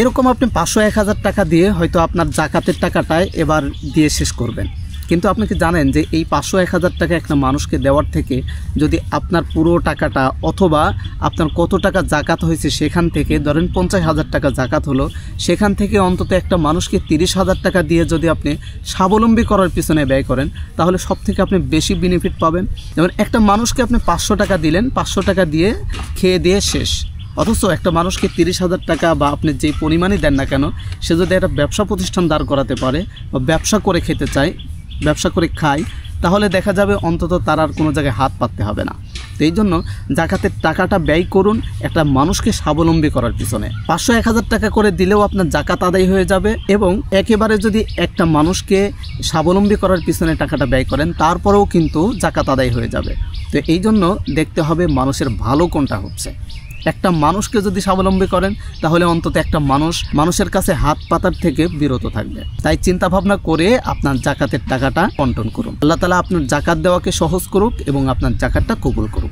এরকম আপনি 500-1000 টাকা দিয়ে হয়তো আপনার জাকাতের টাকাটাই এবার দিয়ে শেষ করবেন। কিন্তু আপনি কি জানেন যে এই 500-1000 টাকা একটা মানুষকে দেওয়ার থেকে যদি আপনার পুরো টাকাটা অথবা আপনার কত টাকা জাকাত হয়েছে সেখান থেকে ধরেন 50,000 টাকা জাকাত হলো, সেখান থেকে অন্তত একটা মানুষকে 30,000 টাকা দিয়ে যদি আপনি স্বাবলম্বী করার পিছনে ব্যয় করেন তাহলে সব থেকে আপনি বেশি বেনিফিট পাবেন। যেমন একটা মানুষকে আপনি 500 টাকা দিলেন, 500 টাকা দিয়ে খেয়ে দিয়ে শেষ, অথচ একটা মানুষকে 30,000 টাকা বা আপনি যে পরিমাণই দেন না কেন সে যদি একটা ব্যবসা প্রতিষ্ঠান দাঁড় করাতে পারে বা ব্যবসা করে খেতে চায়, ব্যবসা করে খায়, তাহলে দেখা যাবে অন্তত তার আর কোনো জায়গায় হাত পাততে হবে না। তো এই জন্য জাকাতের টাকাটা ব্যয় করুন একটা মানুষকে স্বাবলম্বী করার পিছনে। 500-1000 টাকা করে দিলেও আপনার জাকাত আদায় হয়ে যাবে এবং একেবারে যদি একটা মানুষকে স্বাবলম্বী করার পিছনে টাকাটা ব্যয় করেন তারপরেও কিন্তু জাকাত আদায় হয়ে যাবে। তো এই জন্য দেখতে হবে মানুষের ভালো কোনটা হচ্ছে। একটা মানুষকে যদি স্বাবলম্বী করেন তাহলে অন্তত একটা মানুষের কাছে হাত পাতার থেকে বিরত থাকবে। তাই চিন্তা ভাবনা করে আপনার জাকাতের টাকাটা বন্টন করুন। আল্লাহ তাআলা আপনার জাকাত দেওয়াকে সহজ করুক এবং আপনার জাকাতটা কবুল করুক।